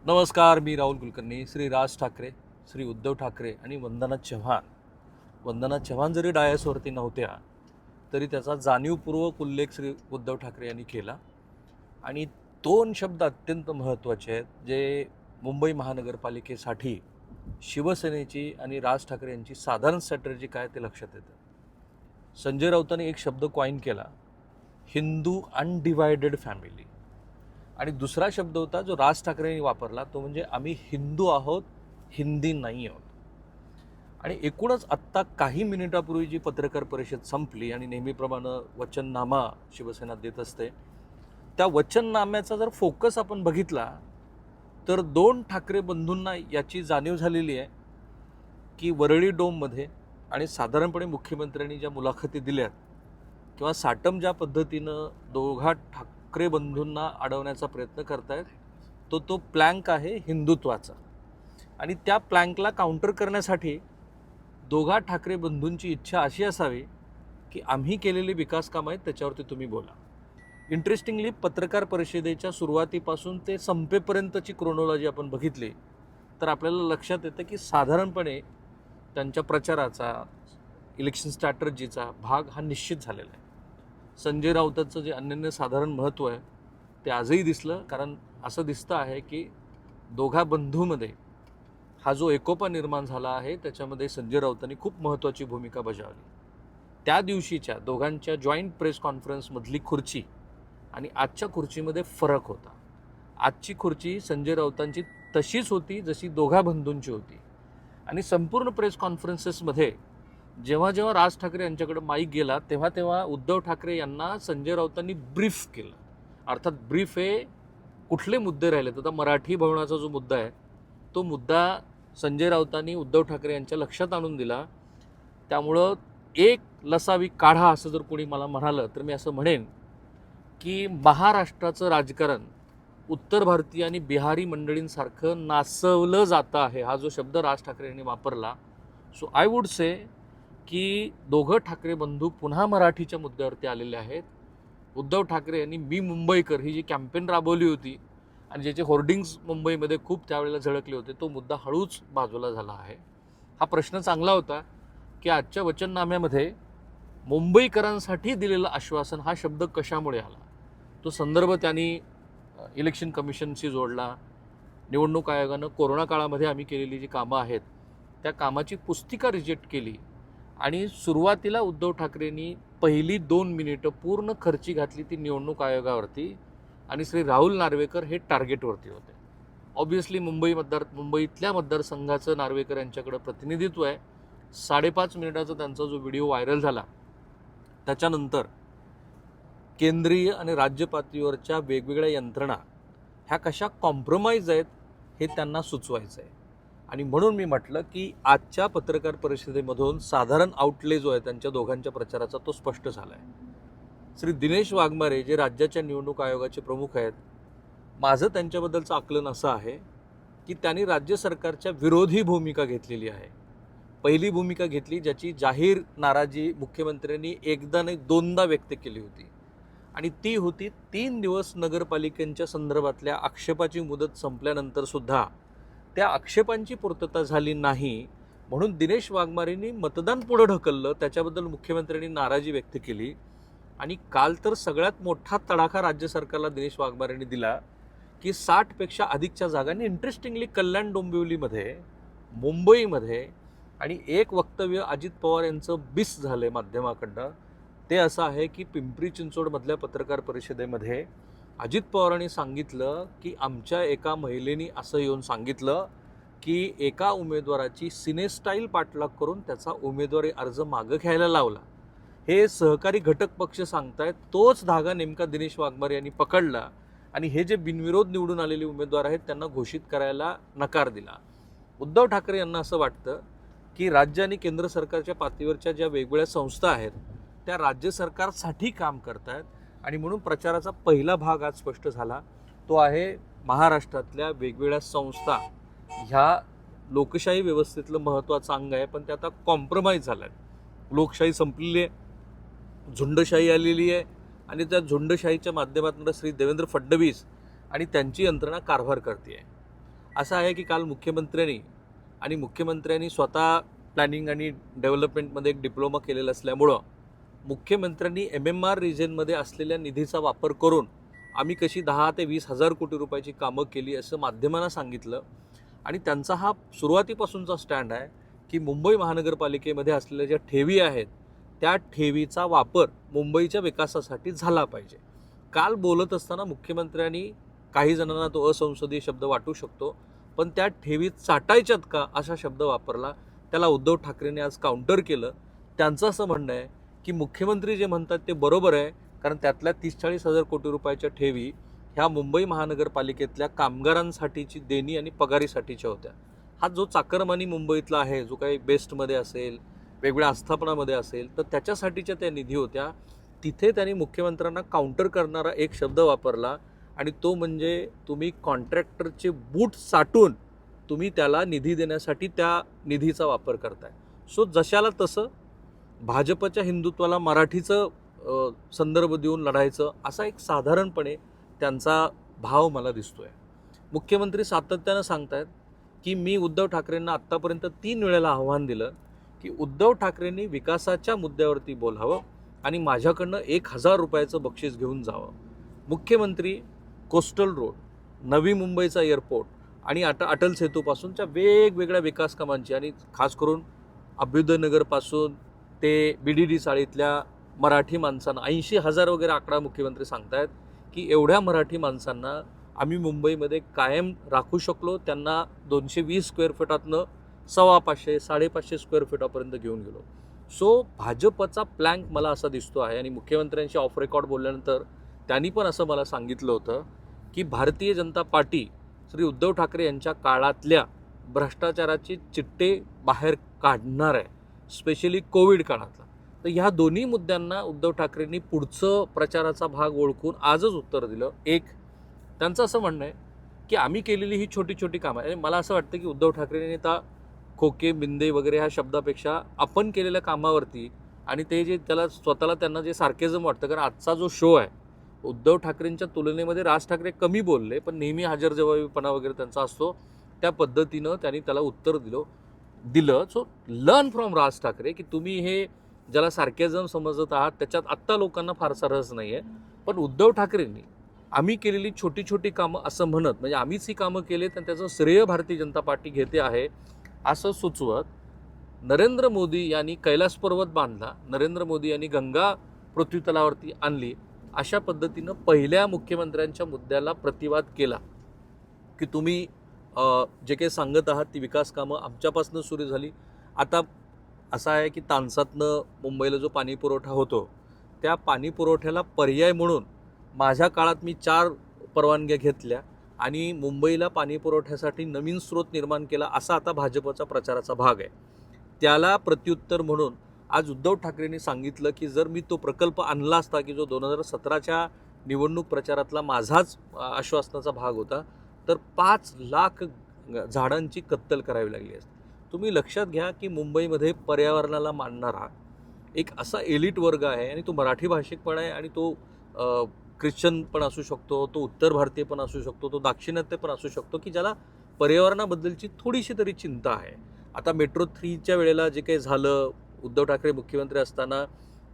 नमस्कार, मी राहुल कुलकर्णी. श्री राज ठाकरे, श्री उद्धव ठाकरे आणि वंदना चव्हाण. वंदना चव्हाण जरी डायसवरती नव्हत्या तरी त्याचा जाणीवपूर्वक उल्लेख श्री उद्धव ठाकरे यांनी केला. आणि दोन शब्द अत्यंत महत्त्वाचे आहेत जे मुंबई महानगरपालिकेसाठी शिवसेनेची आणि राज ठाकरे यांची साधारण स्ट्रॅटर्जी काय ते लक्षात येतं. संजय राऊतांनी एक शब्द कॉइन केला, हिंदू अनडिवायडेड फॅमिली. आणि दुसरा शब्द होता जो राज ठाकरेंनी वापरला, तो म्हणजे आम्ही हिंदू आहोत, हिंदी नाही आहोत. आणि एकूणच आत्ता काही मिनिटापूर्वी जी पत्रकार परिषद संपली आणि नेहमीप्रमाणे वचननामा शिवसेना देत असते, त्या वचननाम्याचा जर फोकस आपण बघितला तर दोन ठाकरे बंधूंना याची जाणीव झालेली आहे की वरळी डोममध्ये आणि साधारणपणे मुख्यमंत्र्यांनी ज्या मुलाखती दिल्यात किंवा साटम ज्या पद्धतीनं दोघा ठाकरे बंधूंना अडवण्याचा प्रयत्न करतायत, तो प्लँक आहे हिंदुत्वाचा. आणि त्या प्लँकला काउंटर करण्यासाठी दोघा ठाकरे बंधूंची इच्छा अशी असावी की आम्ही केलेली विकास कामं आहेत त्याच्यावरती तुम्ही बोला. इंटरेस्टिंगली पत्रकार परिषदेच्या सुरुवातीपासून ते संपेपर्यंतची क्रोनॉलॉजी आपण बघितली तर आपल्याला लक्षात येतं की साधारणपणे त्यांच्या प्रचाराचा, इलेक्शन स्ट्रॅटर्जीचा भाग हा निश्चित झालेला आहे. संजय राऊतांचं जे अनन्यसाधारण महत्त्व आहे ते आजही दिसलं, कारण असं दिसतं आहे की दोघा बंधूमध्ये हा जो एकोपा निर्माण झाला आहे त्याच्यामध्ये संजय राऊतांनी खूप महत्त्वाची भूमिका बजावली. त्या दिवशीच्या दोघांच्या जॉईंट प्रेस कॉन्फरन्समधली खुर्ची आणि आजच्या खुर्चीमध्ये फरक होता. आजची खुर्ची संजय राऊतांची तशीच होती जशी दोघा बंधूंची होती. आणि संपूर्ण प्रेस कॉन्फरन्सेसमध्ये जेव्हा जेव्हा राज ठाकरे यांच्याकडे माईक गेला तेव्हा तेव्हा उद्धव ठाकरे यांना संजय राऊतांनी ब्रीफ केलं. अर्थात ब्रीफ हे कुठले मुद्दे राहिलेत, आता मराठी भवनाचा जो मुद्दा आहे तो मुद्दा संजय राऊतांनी उद्धव ठाकरे यांच्या लक्षात आणून दिला. त्यामुळं एक लसावी काढा असं जर कोणी मला म्हणालं तर मी असं म्हणेन की महाराष्ट्राचं राजकारण उत्तर भारतीय आणि बिहारी मंडळींसारखं नाचवलं जातं आहे, हा जो शब्द राज ठाकरे यांनी वापरला. सो आय वुड से की दोघं ठाकरे बंधू पुन्हा मराठीच्या मुद्द्यावरती आलेले आहेत. उद्धव ठाकरे यांनी मी मुंबईकर ही जी कॅम्पेन राबवली होती आणि ज्याचे होर्डिंग्स मुंबईमध्ये खूप त्यावेळेला झळकले होते, तो मुद्दा हळूच बाजूला झाला आहे. हा प्रश्न चांगला होता की आजच्या वचननाम्यामध्ये मुंबईकरांसाठी दिलेलं आश्वासन हा शब्द कशामुळे आला. तो संदर्भ त्यांनी इलेक्शन कमिशनशी जोडला. निवडणूक आयोगानं कोरोना काळामध्ये आम्ही केलेली जी कामं आहेत त्या कामाची पुस्तिका रिजेक्ट केली. आणि सुरुवातीला उद्धव ठाकरेंनी पहिली 2 मिनिटं पूर्ण खर्ची घातली ती निवडणूक आयोगावरती आणि श्री राहुल नार्वेकर हे टार्गेटवरती होते. ऑब्व्हियसली मुंबईतल्या मतदारसंघाचं नार्वेकर यांच्याकडे प्रतिनिधित्व आहे. 5.5 मिनिटाचा त्यांचा जो व्हिडिओ व्हायरल झाला त्याच्यानंतर केंद्रीय आणि राज्य पातळीवरच्या वेगवेगळ्या यंत्रणा ह्या कशा कॉम्प्रोमाइज आहेत हे त्यांना सुचवायचं आहे. आणि म्हणून मी म्हटलं की आजच्या पत्रकार परिषदेमधून साधारण आउटले जो आहे त्यांच्या दोघांच्या प्रचाराचा तो स्पष्ट झाला आहे. श्री दिनेश वाघमारे जे राज्याच्या निवडणूक आयोगाचे प्रमुख आहेत, माझं त्यांच्याबद्दलचं आकलन असं आहे की त्यांनी राज्य सरकारच्या विरोधी भूमिका घेतलेली आहे. पहिली भूमिका घेतली ज्याची जाहीर नाराजी मुख्यमंत्र्यांनी एकदा नाही दोनदा व्यक्त केली होती आणि ती होती 3 दिवस नगरपालिकांच्या संदर्भातल्या आक्षेपाची मुदत संपल्यानंतर सुद्धा त्या आक्षेपांची पूर्तता झाली नाही म्हणून दिनेश वाघमारेंनी मतदान पुढं ढकललं. त्याच्याबद्दल मुख्यमंत्र्यांनी नाराजी व्यक्त केली. आणि काल तर सगळ्यात मोठा तडाखा राज्य सरकारला दिनेश वाघमारेंनी दिला की 60पेक्षा अधिकच्या जागांनी, इंटरेस्टिंगली कल्याण डोंबिवलीमध्ये, मुंबईमध्ये, आणि एक वक्तव्य अजित पवार यांचं बिस झालं आहे माध्यमाकडनं, ते असं आहे की पिंपरी चिंचवडमधल्या पत्रकार परिषदेमध्ये अजित पवारांनी सांगितलं की आमच्या एका महिलेनी असं येऊन सांगितलं की एका उमेदवाराची सिनेस्टाईल पाठलाग करून त्याचा उमेदवारी अर्ज मागं घ्यायला लावला. हे सहकारी घटक पक्ष सांगतायत. तोच धागा नेमका दिनेश वाघमारे यांनी पकडला आणि हे जे बिनविरोध निवडून आलेले उमेदवार आहेत त्यांना घोषित करायला नकार दिला. उद्धव ठाकरे यांना असं वाटतं की राज्य आणि केंद्र सरकारच्या पातळीवरच्या ज्या वेगवेगळ्या संस्था आहेत त्या राज्य सरकारसाठी काम करत आहेत आणि म्हणून प्रचाराचा पहिला भाग आज स्पष्ट झाला. तो आहे महाराष्ट्रातल्या वेगवेगळ्या संस्था ह्या लोकशाही व्यवस्थेतलं महत्त्वाचं अंग आहे, पण ते आता कॉम्प्रोमाइज झालं आहे. लोकशाही संपलेली आहे, झुंडशाही आलेली आहे आणि त्या झुंडशाहीच्या माध्यमातून श्री देवेंद्र फडणवीस आणि त्यांची यंत्रणा कारभार करते आहे. असं आहे की काल मुख्यमंत्र्यांनी स्वतः प्लॅनिंग आणि डेव्हलपमेंटमध्ये एक डिप्लोमा केलेला असल्यामुळं मुख्यमंत्र्यांनी MMR रिजनमध्ये असलेल्या निधीचा वापर करून आम्ही कशी 10 ते 20 हजार कोटी रुपयाची कामं केली असं माध्यमांना सांगितलं. आणि त्यांचा हा सुरुवातीपासूनचा स्टँड आहे की मुंबई महानगरपालिकेमध्ये असलेल्या ज्या ठेवी आहेत त्या ठेवीचा वापर मुंबईच्या विकासासाठी झाला पाहिजे. काल बोलत असताना मुख्यमंत्र्यांनी, काही जणांना तो असंसदीय शब्द वाटू शकतो, पण त्या ठेवीत साठायच्यात का असा शब्द वापरला. त्याला उद्धव ठाकरेंनी आज काउंटर केलं. त्यांचं असं म्हणणं आहे की मुख्यमंत्री जे म्हणतात ते बरोबर आहे, कारण त्यातल्या 30-40 हजार कोटी रुपयाच्या ठेवी ह्या मुंबई महानगरपालिकेतल्या कामगारांसाठीची देणी आणि पगारीसाठीच्या होत्या. हा जो चाकरमानी मुंबईतला आहे, जो काही बेस्टमध्ये असेल, वेगवेगळ्या आस्थापनामध्ये असेल, तर त्याच्यासाठीच्या त्या निधी होत्या. तिथे त्यांनी मुख्यमंत्र्यांना काउंटर करणारा एक शब्द वापरला आणि तो म्हणजे तुम्ही कॉन्ट्रॅक्टरचे बूट साठून तुम्ही त्याला निधी देण्यासाठी त्या निधीचा वापर करताय. सो जशाला तसं भाजपच्या हिंदुत्वाला मराठीचं संदर्भ देऊन लढायचं असा एक साधारणपणे त्यांचा भाव मला दिसतोय. मुख्यमंत्री सातत्यानं सांगतायत की मी उद्धव ठाकरेंना आत्तापर्यंत 3 वेळेला आव्हान दिलं की उद्धव ठाकरेंनी विकासाच्या मुद्द्यावरती बोलावं आणि माझ्याकडनं 1,000 रुपयाचं बक्षीस घेऊन जावं. मुख्यमंत्री कोस्टल रोड, नवी मुंबईचा एअरपोर्ट आणि अटल सेतूपासूनच्या वेगवेगळ्या विकास कामांची आणि खास करून अभ्युदयनगरपासून ते BDD चाळीतल्या मराठी माणसांना 80,000 वगैरे आकडा मुख्यमंत्री सांगतायत की एवढ्या मराठी माणसांना आम्ही मुंबईमध्ये कायम राखू शकलो. त्यांना 220 स्क्वेअर फुटातनं 550, 550 स्क्वेअर फुटापर्यंत घेऊन गेलो. सो भाजपचा प्लॅंक मला असा दिसतो आहे. आणि मुख्यमंत्र्यांशी ऑफ रेकॉर्ड बोलल्यानंतर त्यांनी पण असं मला सांगितलं होतं की भारतीय जनता पार्टी श्री उद्धव ठाकरे यांच्या काळातल्या भ्रष्टाचाराची चिट्टे बाहेर काढणार आहे, स्पेशली कोविड काळातला. तर ह्या दोन्ही मुद्द्यांना उद्धव ठाकरेंनी पुढचं प्रचाराचा भाग ओळखून आजच उत्तर दिलं. एक, त्यांचं असं म्हणणं आहे की आम्ही केलेली ही छोटी छोटी कामं आहे. मला असं वाटतं की उद्धव ठाकरेंनी आता खोके बिंदे वगैरे ह्या शब्दापेक्षा आपण केलेल्या कामावरती आणि ते जे स्वतःला त्यांना जे सार्केझम वाटतं, कारण आजचा जो शो आहे उद्धव ठाकरेंच्या तुलनेमध्ये राज ठाकरे कमी बोलले, पण नेहमी हजरजबाबीपणा वगैरे त्यांचा असतो, त्या पद्धतीनं त्यांनी त्याला उत्तर दिलं. So learn from Raj Thackeray की तुम्ही हे ज्याला सार्केझम समजत आहात त्याच्यात आत्ता लोकांना फारसा रस नाही आहे. पण उद्धव ठाकरेंनी आम्ही केलेली छोटी छोटी कामं असं म्हणत, म्हणजे आम्हीच ही कामं केलीत आणि त्याचं श्रेय भारतीय जनता पार्टी घेते आहे असं सुचवत, नरेंद्र मोदी यांनी कैलास पर्वत बांधला, नरेंद्र मोदी यांनी गंगा पृथ्वीतलावरती आणली, अशा पद्धतीनं पहिल्या मुख्यमंत्र्यांच्या मुद्द्याला प्रतिवाद केला की तुम्ही जे काही सांगत आहात ती विकास कामं आमच्यापासून सुरू झाली. आता असं आहे की तानसातनं मुंबईला जो पाणी पुरवठा होतो त्या पाणी पुरवठ्याला पर्याय म्हणून माझ्या काळात मी 4 परवानग्या घेतल्या आणि मुंबईला पाणी पुरवठ्यासाठी नवीन स्रोत निर्माण केला, असा आता भाजपचा प्रचाराचा भाग आहे. त्याला प्रत्युत्तर म्हणून आज उद्धव ठाकरेंनी सांगितलं की जर मी तो प्रकल्प आणला असता की जो 2017च्या निवडणूक प्रचारातला माझाच आश्वासनाचा भाग होता, तर 5 लाख झाडांची कत्तल करावी लागली असती. तुम्ही लक्षात घ्या की मुंबईमध्ये पर्यावरणाला मानणारा एक असा एलिट वर्ग आहे आणि तो मराठी भाषिक पण आहे आणि तो ख्रिश्चन पण असू शकतो, तो उत्तर भारतीय पण असू शकतो, तो दाक्षिणात्य पण असू शकतो की ज्याला पर्यावरणाबद्दलची थोडीशी तरी चिंता आहे. आता मेट्रो 3च्या वेळेला जे काही झालं, उद्धव ठाकरे मुख्यमंत्री असताना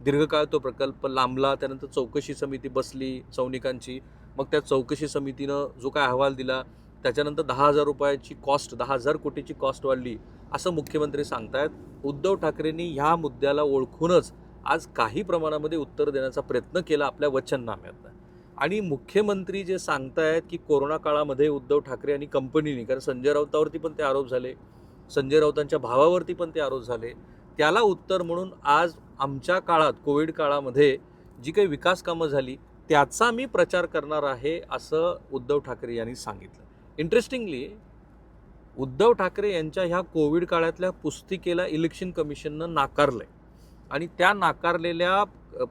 दीर्घकाळ तो प्रकल्प लांबला, त्यानंतर चौकशी समिती बसली सौनिकांची, मग त्या चौकशी समितीनं जो काय अहवाल दिला त्याच्यानंतर 10,000 रुपयाची कॉस्ट, 10,000 कोटीची कॉस्ट वाढली असं मुख्यमंत्री सांगतायत. उद्धव ठाकरेंनी ह्या मुद्द्याला ओळखूनच आज काही प्रमाणामध्ये उत्तर देण्याचा प्रयत्न केला आपल्या वचननाम्यात. आणि मुख्यमंत्री जे सांगतायत की कोरोना काळामध्ये उद्धव ठाकरे आणि कंपनीने, कारण संजय राऊतावरती पण ते आरोप झाले, संजय राऊतांच्या भावावरती पण ते आरोप झाले, त्याला उत्तर म्हणून आज आमच्या काळात कोविड काळामध्ये जी काही विकास कामं झाली त्याचा मी प्रचार करणार आहे असं उद्धव ठाकरे यांनी सांगितलं. इंटरेस्टिंगली उद्धव ठाकरे यांच्या ह्या कोविड काळातल्या पुस्तिकेला इलेक्शन कमिशननं नाकारलंय आणि त्या नाकारलेल्या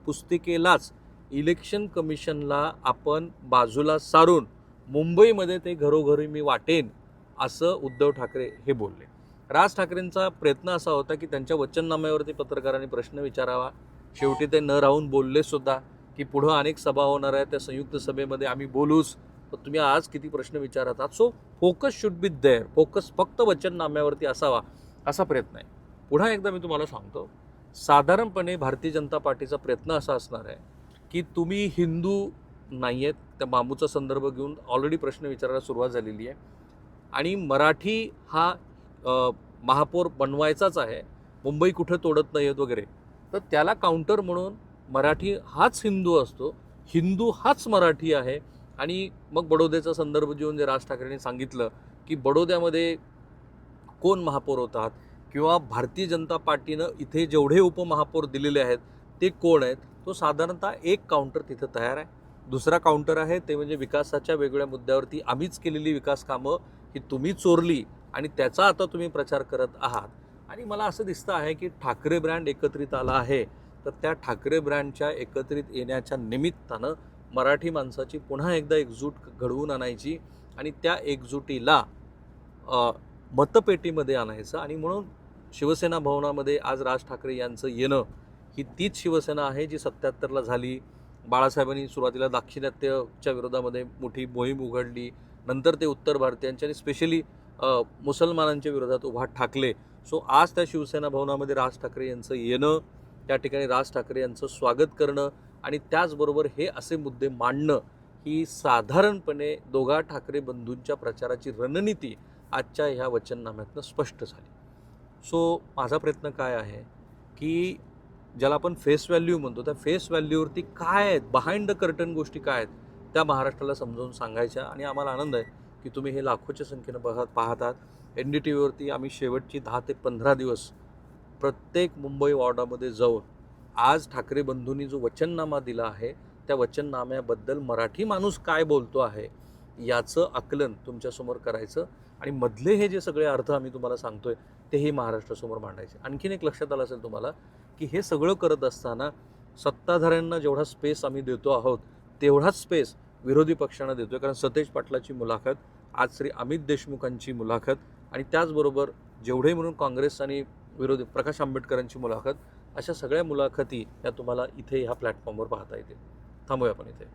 पुस्तिकेलाच इलेक्शन कमिशनला आपण बाजूला सारून मुंबईमध्ये ते घरोघरी मी वाटेन असं उद्धव ठाकरे हे बोलले. राज ठाकरेंचा प्रयत्न असा होता की त्यांच्या वचननाम्यावरती पत्रकारांनी प्रश्न विचारावा. शेवटी ते न राहून बोलले सुद्धा की पुढं अनेक सभा होणार आहेत, त्या संयुक्त सभेमध्ये आम्ही बोलूच, पण तुम्ही आज किती प्रश्न विचारत आहात. So focus should be there. Focus फक्त वचननाम्यावरती असावा असा प्रयत्न आहे. पुन्हा एकदा मी तुम्हाला सांगतो, साधारणपणे भारतीय जनता पार्टीचा प्रयत्न असा असणार आहे की तुम्ही हिंदू नाही आहेत, त्या बांबूचा संदर्भ घेऊन ऑलरेडी प्रश्न विचारायला सुरुवात झालेली आहे. आणि मराठी हा महापौर बनवायचाच आहे, मुंबई कुठं तोडत नाही आहेत वगैरे, तर त्याला काउंटर म्हणून मराठी हाच हिंदू असतो, हिंदू हाच मराठी आहे. आणि मग बडोद्याचा संदर्भ घेऊन जे राज ठाकरेंनी सांगितलं की बडोद्यामध्ये कोण महापौर होतात किंवा भारतीय जनता पार्टीनं इथे जेवढे उपमहापौर दिलेले आहेत ते कोण आहेत, तो साधारणतः एक काउंटर तिथं तयार आहे. दुसरा काउंटर आहे ते म्हणजे विकासाच्या वेगवेगळ्या मुद्द्यावरती आम्हीच केलेली विकास कामं ही तुम्ही चोरली आणि त्याचा आता तुम्ही प्रचार करत आहात. आणि मला असं दिसतं आहे की ठाकरे ब्रँड एकत्रित आला आहे, तर त्या ठाकरे ब्रँडच्या एकत्रित येण्याच्या निमित्तानं मराठी माणसाची पुन्हा एकदा एकजूट घडवून आणायची आणि त्या एकजुटीला मतपेटीमध्ये आणायचं. आणि म्हणून शिवसेना भवनामध्ये आज राज ठाकरे यांचं येणं ही तीच शिवसेना आहे जी 77ला झाली. बाळासाहेबांनी सुरुवातीला दाक्षिणात्यच्या विरोधामध्ये मोठी मोहीम उघडली, नंतर ते उत्तर भारतीयांच्या आणि स्पेशली मुसलमानांच्या विरोधात उभा ठाकले. सो आज त्या शिवसेना भवनामध्ये राज ठाकरे यांचं येणं, त्या ठिकाणी राज ठाकरे यांचं स्वागत करणं आणि त्याचबरोबर हे असे मुद्दे मांडणं ही साधारणपणे दोघा ठाकरे बंधूंच्या प्रचाराची रणनीती आजच्या ह्या वचननाम्यातनं स्पष्ट झाली. सो माझा प्रयत्न काय आहे की ज्याला आपण फेस व्हॅल्यू म्हणतो, त्या फेस व्हॅल्यूवरती काय आहेत, बिहाइंड द कर्टन गोष्टी काय आहेत, त्या महाराष्ट्राला समजावून सांगायच्या. आणि आम्हाला आनंद आहे की तुम्ही हे लाखोच्या संख्येनं पाहतात. NDTVवरती आम्ही शेवटची 10 ते 15 दिवस प्रत्येक मुंबई वॉर्डामध्ये जाऊन आज ठाकरे बंधूंनी जो वचननामा दिला आहे त्या वचननाम्याबद्दल मराठी माणूस काय बोलतो आहे याचं आकलन तुमच्यासमोर करायचं आणि मधले हे जे सगळे अर्थ आम्ही तुम्हाला सांगतोय तेही महाराष्ट्रासमोर मांडायचे. आणखीन एक लक्षात आलं असेल तुम्हाला की हे सगळं करत असताना सत्ताधाऱ्यांना जेवढा स्पेस आम्ही देतो आहोत तेवढाच स्पेस विरोधी पक्षांना देतोय. कारण सतेज पाटलाची मुलाखत, आज श्री अमित देशमुखांची मुलाखत आणि त्याचबरोबर जेवढे म्हणून काँग्रेस आणि विरोधी प्रकाश आंबेडकरांची मुलाखत, अशा सगळ्या मुलाखती या तुम्हाला इथे ह्या प्लॅटफॉर्मवर पाहता येतील. थांबूया आपण इथे.